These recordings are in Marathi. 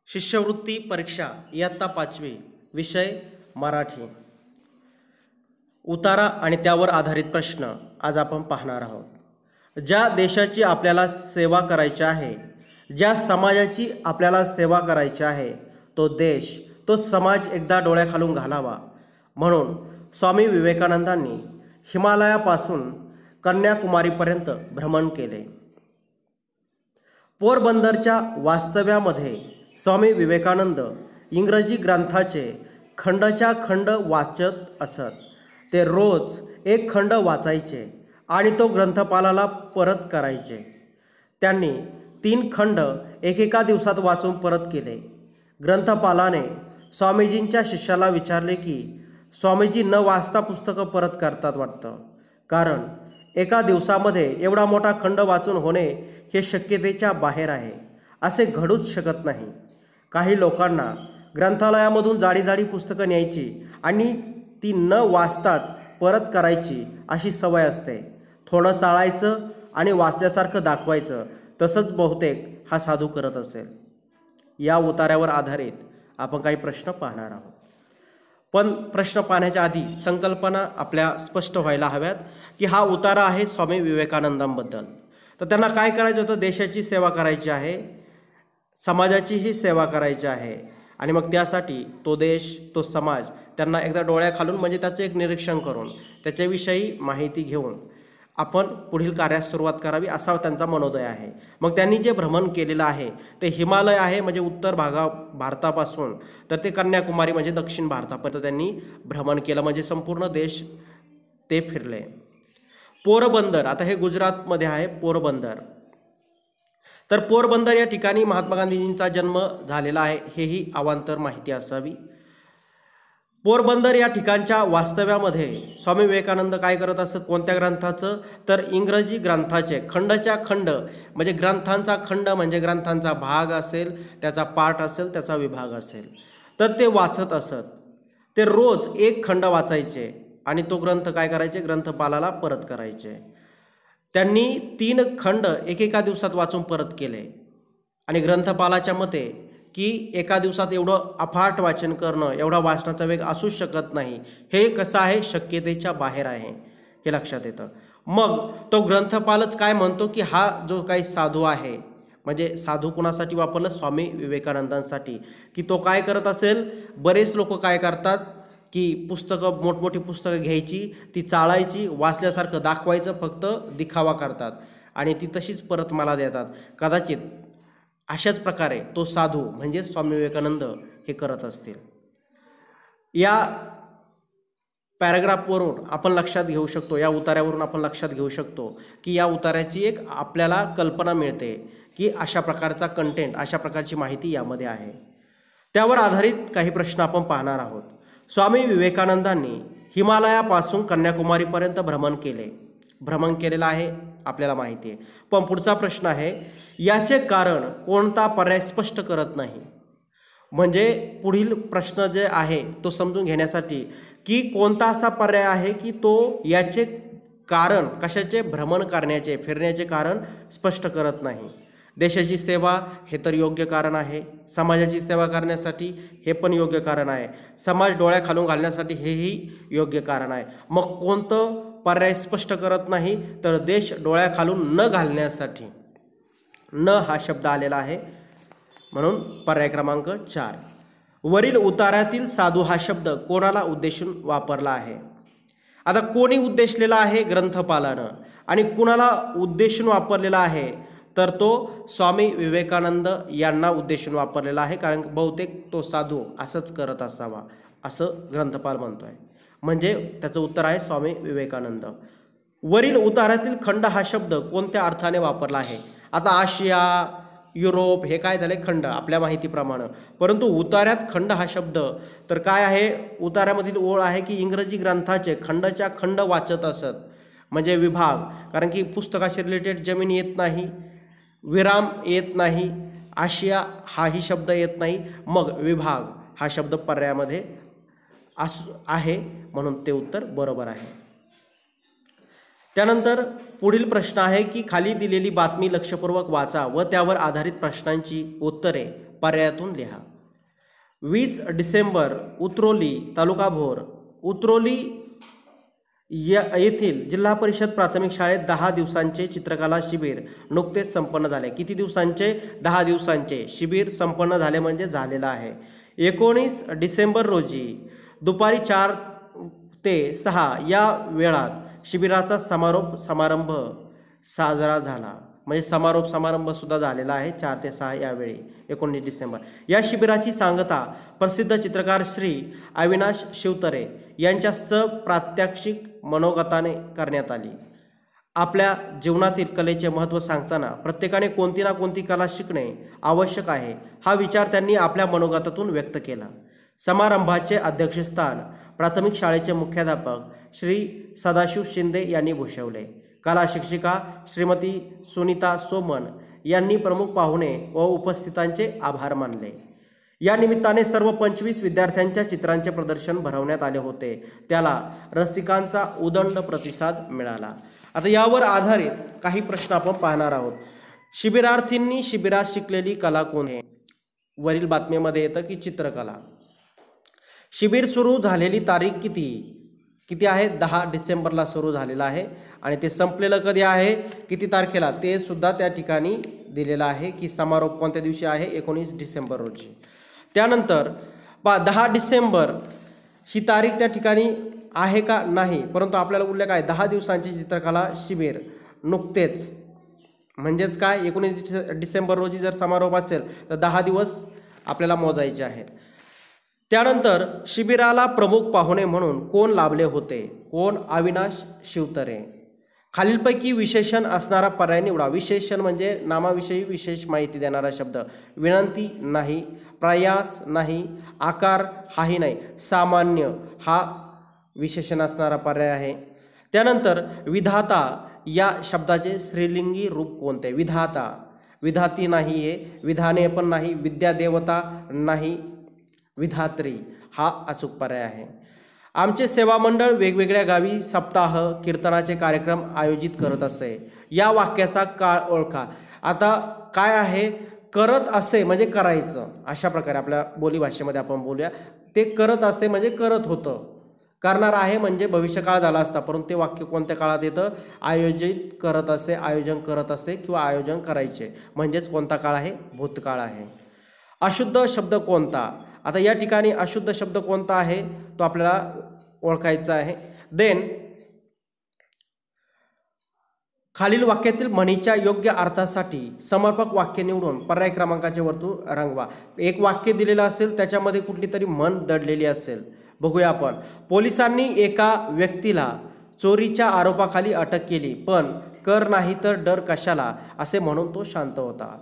शिष्यवृत्ती परीक्षा इयत्ता 5वी विषय मराठी उतारा आणि त्यावर आधारित प्रश्न आज आपण पाहणार आहोत। ज्या देशाची आपल्याला सेवा करायची आहे, ज्या समाजाची आपल्याला सेवा करायची आहे, तो देश तो समाज एकदा डोळ्याखालून घालावा म्हणून स्वामी विवेकानंदांनी हिमालयापासून कन्याकुमारीपर्यंत भ्रमण केले। पोरबंदरच्या वास्तव्यामध्ये स्वामी विवेकानंद इंग्रजी ग्रंथाचे खंडच्या खंड वाचत असत। ते रोज एक खंड वाचायचे आणि तो ग्रंथपालाला परत करायचे। त्यांनी 3 खंड एकेका दिवसात वाचून परत केले। ग्रंथपालाने स्वामीजींच्या शिष्याला विचारले की स्वामीजी न वाचता पुस्तकं परत करतात वाटतं, कारण एका दिवसामध्ये एवढा मोठा खंड वाचून होणे हे शक्यतेच्या बाहेर आहे, असे घडूच शकत नाही। काही लोकांना ग्रंथालयामधून जाडी जाडी पुस्तकं न्यायची आणि ती न वाचताच परत करायची अशी सवय असते। थोडं चाळायचं आणि वाचल्यासारखं दाखवायचं, तसंच बहुतेक हा साधू करत असेल। या उतार्यावर आधारित आपण काही प्रश्न पाहणार आहोत, पण प्रश्न पाहण्याच्या आधी संकल्पना आपल्या स्पष्ट व्हायला हव्यात की हा उतारा आहे स्वामी विवेकानंदांबद्दल। तर त्यांना काय करायचं होतं? देशाची सेवा करायची आहे, समाजाचीही सेवा करायची आहे, आणि मग त्यासाठी तो देश तो समाज त्यांना एकदा डोळ्याखालून म्हणजे त्याचं एक निरीक्षण करून त्याच्याविषयी माहिती घेऊन आपण पुढील कार्यास सुरुवात करावी असा त्यांचा मनोदय आहे। मग त्यांनी जे भ्रमण केलेलं आहे ते हिमालय आहे, म्हणजे उत्तर भारतापासून तर ते कन्याकुमारी म्हणजे दक्षिण भारतापर्यंत त्यांनी भ्रमण केलं, म्हणजे संपूर्ण देश ते फिरले। पोरबंदर, आता हे गुजरातमध्ये आहे पोरबंदर। तर पोरबंदर या ठिकाणी महात्मा गांधीजींचा जन्म झालेला आहे, हेही अवांतर माहिती असावी। पोरबंदर या ठिकाणच्या वास्तव्यामध्ये स्वामी विवेकानंद काय करत असत? कोणत्या ग्रंथाचं? तर इंग्रजी ग्रंथाचे खंडच्या खंड, म्हणजे ग्रंथांचा खंड म्हणजे ग्रंथांचा भाग असेल, त्याचा पाठ असेल, त्याचा विभाग असेल, तर ते वाचत असत। ते रोज एक खंड वाचायचे आणि तो ग्रंथ काय करायचे? ग्रंथपालाला परत करायचे। त्यांनी 3 खंड एकेका दिवसात वाचून परत केले आणि ग्रंथपालाच्या मते की एका दिवसात एवढं अफाट वाचन करणं, एवढा वाचनाचा वेग असूच शकत नाही, हे कसं आहे? शक्यतेच्या बाहेर आहे, हे लक्षात येतं। मग तो ग्रंथपालच काय म्हणतो की हा जो काही साधू आहे, म्हणजे साधू कुणासाठी वापरलं? स्वामी विवेकानंदांसाठी, की तो काय करत असेल? बरेच लोक काय करतात की पुस्तकं, मोठमोठी पुस्तकं घ्यायची, ती चाळायची, वाचल्यासारखं दाखवायचं, फक्त दिखावा करतात आणि ती तशीच परत मला देतात। कदाचित अशाच प्रकारे तो साधू म्हणजे स्वामी विवेकानंद हे करत असतील। या पॅराग्राफवरून आपण लक्षात घेऊ शकतो, या उतार्यावरून आपण लक्षात घेऊ शकतो की या उतार्याची एक आपल्याला कल्पना मिळते की अशा प्रकारचा कंटेंट, अशा प्रकारची माहिती यामध्ये आहे। त्यावर आधारित काही प्रश्न आपण पाहणार आहोत। स्वामी विवेकानंदांनी हिमालयापासून कन्याकुमारीपर्यंत भ्रमण केलेलं आहे, आपल्याला माहिती आहे। पण पुढचा प्रश्न आहे, याचे कारण कोणता पर्याय स्पष्ट करत नाही। म्हणजे पुढील प्रश्न जे आहे तो समजून घेण्यासाठी की कोणता असा पर्याय आहे की तो याचे कारण, कशाचे भ्रमण करण्याचे, फिरण्याचे कारण स्पष्ट करत नाही। देशाची सेवा हे तर योग्य कारण आहे, समाजाची सेवा करण्यासाठी हे पण योग्य कारण आहे, समाज डोळ्याखालून घालण्यासाठी हेही योग्य कारण आहे। मग कोणतं पर्याय स्पष्ट करत नाही? तर देश डोळ्याखालून न घालण्यासाठी, न हा शब्द आलेला आहे, म्हणून पर्याय क्रमांक 4। वरील उतार्यातील साधू हा शब्द कोणाला उद्देशून वापरला आहे? आता कोणी उद्देशलेला आहे? ग्रंथपालानं। आणि कुणाला उद्देशून वापरलेला आहे? तर तो स्वामी विवेकानंद यांना उद्देशून वापरलेला आहे, कारण बहुतेक तो साधू असंच करत असावा असं ग्रंथपाल म्हणतोय, म्हणजे त्याचं उत्तर आहे स्वामी विवेकानंद। वरील उतार्यातील खंड हा शब्द कोणत्या अर्थाने वापरला आहे? आता आशिया, युरोप हे काय झाले? खंड, आपल्या माहितीप्रमाणे। परंतु उतार्यात खंड हा शब्द तर काय आहे? उतार्यामधील ओळ आहे की इंग्रजी ग्रंथाचे खंडच्या खंड वाचत असत, म्हणजे विभाग, कारण की पुस्तकाशी रिलेटेड जमीन येत नाही, विराम येत नाही, आशिया हाही शब्द येत नाही, मग विभाग हा शब्द पर्यायामध्ये आहे, म्हणून ते उत्तर बरोबर आहे। त्यानंतर पुढील प्रश्न आहे की खाली दिलेली बातमी लक्षपूर्वक वाचा व त्यावर आधारित प्रश्नांची उत्तरे पर्यायातून लिहा. 20 डिसेंबर उतरोली तालुका भोर उतरोली येथील जिल्हा परिषद प्राथमिक शाळेत 10 दिवसांचे चित्रकला शिबिर नुकतेच संपन्न झाले. किती दिवसांचे? 10 दिवसांचे शिबिर संपन्न झाले म्हणजे झालेलं आहे. 19 डिसेंबर रोजी दुपारी 4 ते 6 या वेळात शिबिराचा समारंभ साजरा झाला. म्हणजे समारंभ सुद्धा झालेला आहे 4 ते 6 यावेळी 19 डिसेंबर. या शिबिराची सांगता प्रसिद्ध चित्रकार श्री अविनाश शिवतरे यांच्या प्रात्यक्षिक मनोगताने करण्यात आली. आपल्या जीवनातील कलेचे महत्त्व सांगताना प्रत्येकाने कोणती ना कोणती कला शिकणे आवश्यक आहे हा विचार त्यांनी आपल्या मनोगतातून व्यक्त केला. समारंभाचे अध्यक्षस्थान प्राथमिक शाळेचे मुख्याध्यापक श्री सदाशिव शिंदे यांनी भूषवले. कला शिक्षिका श्रीमती सुनीता सोमन यांनी प्रमुख पाहुणे व उपस्थितांचे आभार मानले. या निमित्ताने सर्व 25 विद्यार्थ्यांच्या चित्रांचे प्रदर्शन भरवण्यात आले होते. त्याला रसिकांचा उदंड प्रतिसाद मिळाला. आता यावर आधारित काही प्रश्न आपण पाहणार आहोत. शिबिरार्थींनी शिबिरात शिकलेली कला कोणती? वरील बातमीमध्ये येतं की चित्रकला. शिबिर सुरू झालेली तारीख किती आहे? 10 डिसेंबरला सुरू झालेला आहे आणि ते संपलेलं कधी आहे, किती तारखेला ते सुद्धा त्या ठिकाणी दिलेलं आहे की समारोप कोणत्या दिवशी आहे, 19 डिसेंबर रोजी. त्यानंतर 10 डिसेंबर ही तारीख त्या ठिकाणी आहे का नाही, परंतु आपल्याला उल्लेख आहे 10 दिवसांची चित्रकला शिबिर नुकतेच, म्हणजेच काय 19 डिसेंबर रोजी जर समारोप असेल तर 10 दिवस आपल्याला मोजायचे आहेत. त्यानंतर शिबिराला प्रमुख पाहुणे म्हणून कोण लाभले होते? कोण? अविनाश शिवतरे. खालीलपैकी विशेषण असणारा पर्याय निवडा. विशेषण म्हणजे नामाविषयी विशेष माहिती देणारा शब्द. विनंती नाही, प्रयास नाही, आकार हाही नाही, सामान्य हा विशेषण असणारा पर्याय आहे. त्यानंतर विधाता या शब्दाचे स्त्रीलिंगी रूप कोणते? विधाता. विधाती नाही आहे, विधाने पण नाही, विद्यादेवता नाही, विधात्री हा अचूक पर्याय आहे. आमचे सेवा मंडळ वेगवेगळ्या गावी सप्ताह कीर्तनाचे कार्यक्रम आयोजित करत असे. या वाक्याचा काळ ओळखा. आता काय आहे? करत असे म्हणजे करायचं, अशा प्रकारे आपल्या बोलीभाषेमध्ये आपण बोलूया. ते करत असे म्हणजे करत होतं. करणार आहे म्हणजे भविष्यकाळ झाला असता, परंतु ते वाक्य कोणत्या काळात येतं? आयोजित करत असे, आयोजन करत असे किंवा आयोजन करायचे, म्हणजेच कोणता काळ आहे? भूतकाळ आहे. अशुद्ध शब्द कोणता? आता या ठिकाणी अशुद्ध शब्द कोणता आहे तो आपल्याला ओळखायचा आहे. देन खालील वाक्यातील म्हणीच्या योग्य अर्थासाठी समर्पक वाक्य निवडून पर्याय क्रमांकाचे वर्तुळ रंगवा. एक वाक्य दिलेलं असेल त्याच्यामध्ये कुठली तरी म्हण दडलेली असेल. बघूया आपण. पोलिसांनी एका व्यक्तीला चोरीच्या आरोपाखाली अटक केली, पण कर नाही तर डर कशाला असे म्हणून तो शांत होता.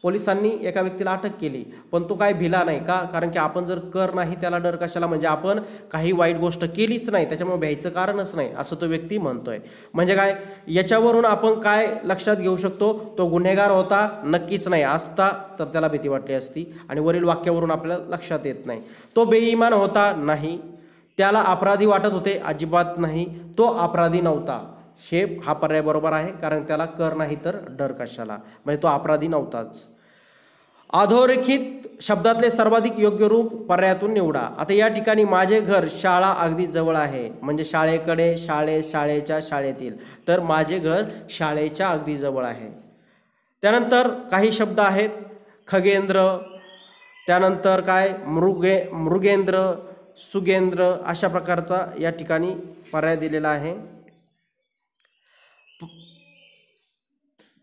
पोलिसांनी एका व्यक्तीला अटक केली पण तो काय भिला नाही का? कारण की आपण जर कर नाही त्याला डर कशाला, म्हणजे आपण काही वाईट गोष्ट केलीच नाही, त्याच्यामुळे भ्यायचं कारणच नाही असं तो व्यक्ती म्हणतोय. म्हणजे काय याच्यावरून आपण काय लक्षात घेऊ शकतो? तो गुन्हेगार होता नक्कीच नाही, असता तर त्याला भीती वाटली असती. आणि वरील वाक्यावरून आपल्याला लक्षात येत नाही. तो बेईमान होता नाही, त्याला अपराधी वाटत होते अजिबात नाही, तो अपराधी नव्हता. हा पर्याय बरोबर आहे, कारण त्याला कर नाही तर डर कशाला, म्हणजे तो अपराधी नव्हताच. अधोरेखित शब्दातले सर्वाधिक योग्य रूप पर्यायातून निवडा. आता या ठिकाणी माझे घर शाळा अगदी जवळ आहे, म्हणजे शाळेकडे, शाळेच्या, शाळेतील, तर माझे घर शाळेच्या अगदी जवळ आहे. त्यानंतर काही शब्द आहेत खगेंद्र, त्यानंतर काय मृगेंद्र, सुगेंद्र, अशा प्रकारचा या ठिकाणी पर्याय दिलेला आहे.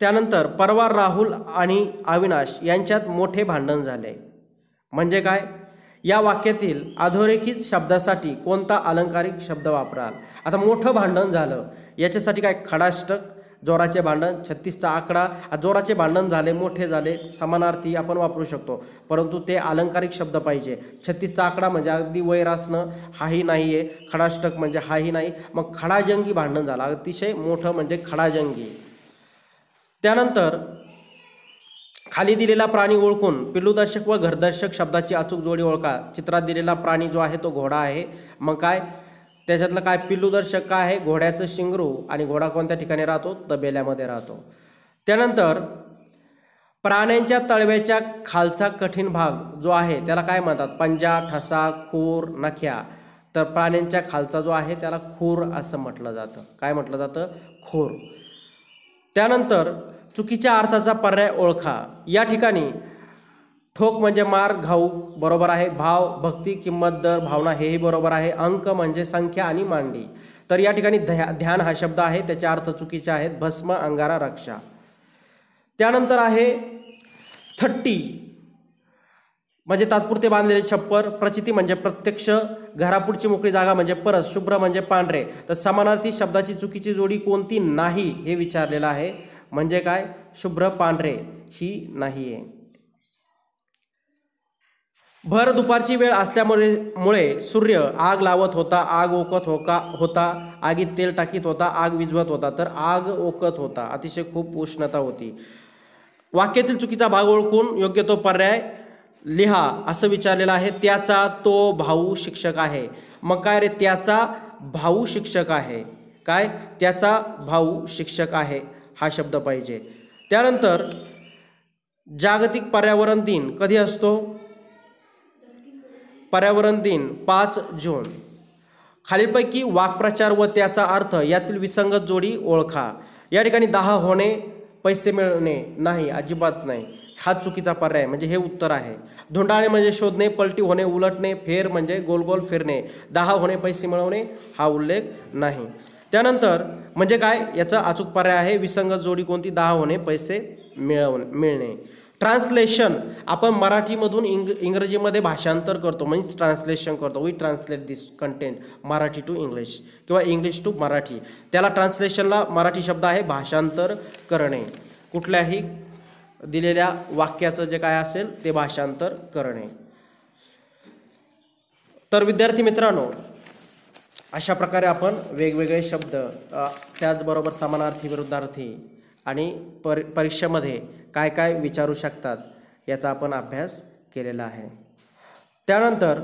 त्यानंतर परवा राहुल आणि अविनाश यांच्यात मोठे भांडण झाले. म्हणजे काय? या वाक्यातील अधोरेखित शब्दासाठी कोणता अलंकारिक शब्द वापराल? आता मोठं भांडण झालं याच्यासाठी काय? खडाष्टक, जोराचे भांडण, 36चा आकडा. जोराचे भांडण झाले, मोठे झाले, समानार्थी आपण वापरू शकतो, परंतु ते अलंकारिक शब्द पाहिजे. 36चा आकडा म्हणजे अगदी वैर असणं, हाही नाही आहे. खडाष्टक म्हणजे हाही नाही. मग खडाजंगी भांडण झालं, अतिशय मोठं म्हणजे खडाजंगी. त्यानंतर खाली दिलेला प्राणी ओळखून पिल्लूदर्शक व घरदर्शक शब्दाची अचूक जोडी ओळखा. चित्रात दिलेला प्राणी जो आहे तो घोडा आहे. मग काय त्याच्यातलं काय? पिल्लूदर्शक काय आहे? घोड्याचं शिंगरू. आणि घोडा कोणत्या ठिकाणी राहतो? तबेल्यामध्ये राहतो. त्यानंतर प्राण्यांच्या तळव्याच्या खालचा कठीण भाग जो आहे त्याला काय म्हणतात? पंजा, ठसा, खूर, नख्या. तर प्राण्यांच्या खालचा जो आहे त्याला खूर असं म्हटलं जातं. काय म्हटलं जातं? खूर. त्यानंतर चुकीच्या अर्थाचा पर्याय ओळखा. या ठिकाणी ठोक म्हणजे मार, घाऊक बरोबर आहे. भाव, भक्ती, किंमत, दर, भावना हेही बरोबर आहे. अंक म्हणजे संख्या आणि मांडी. तर या ठिकाणी ध्यान हा शब्द आहे, त्याचे अर्थ चुकीचे आहेत. भस्म, अंगारा, रक्षा. त्यानंतर आहे थट्टी म्हणजे तात्पुरते बांधलेले छप्पर. प्रचिती म्हणजे प्रत्यक्ष. घरापुढची मोकळी जागा म्हणजे परस. शुभ्र म्हणजे पांढरे. तर समानार्थी शब्दाची चुकीची जोडी कोणती नाही हे विचारलेलं आहे. म्हणजे काय? शुभ्र पांढरे ही नाही आहे. भर दुपारची वेळ असल्यामुळे सूर्य आग लावत होता, आग ओकत होता, आगीत तेल टाकीत होता, आग विझवत होता. तर आग ओकत होता. अतिशय खूप उष्णता होती. वाक्यातील चुकीचा भाग ओळखून योग्य तो पर्याय लिहा असं विचारलेलं आहे. त्याचा तो भाऊ शिक्षक आहे. मग काय रे? त्याचा भाऊ शिक्षक आहे. काय? त्याचा भाऊ शिक्षक आहे हा शब्द पाहिजे. त्यानंतर जागतिक पर्यावरण दिन कधी असतो? पर्यावरण दिन 5 जून. खालीलपैकी वाक्प्रचार व त्याचा अर्थ यातील विसंगत जोडी ओळखा. या ठिकाणी 10 होणे, पैसे मिळणे नाही, अजिबात नाही. हा चुकीचा पर्याय म्हणजे हे उत्तर आहे. धुंडाळणे म्हणजे शोधणे, पलटी होणे, उलटणे, फेर म्हणजे गोल गोल फिरणे. 10 होणे, पैसे मिळवणे हा उल्लेख नाही. त्यानंतर म्हणजे काय? याचा अचूक पर्याय आहे विसंगत जोडी कोणती? 10 होणे, पैसे मिळणे. ट्रान्सलेशन आपण मराठीमधून इंग्रजीमध्ये भाषांतर करतो म्हणजे ट्रान्सलेशन करतो. We translate this content Marathi to English किंवा इंग्लिश टू मराठी. त्याला ट्रान्सलेशनला मराठी शब्द आहे भाषांतर करणे. कुठल्याही दिलेल्या वाक्याचं जे काय असेल ते भाषांतर करणे. तर विद्यार्थी मित्रांनो, अशा प्रकारे आपण वेगवेगळे शब्द त्याचबरोबर समानार्थी, विरुद्धार्थी आणि परीक्षेमध्ये काय काय विचारू शकतात याचा आपण अभ्यास केलेला आहे. त्यानंतर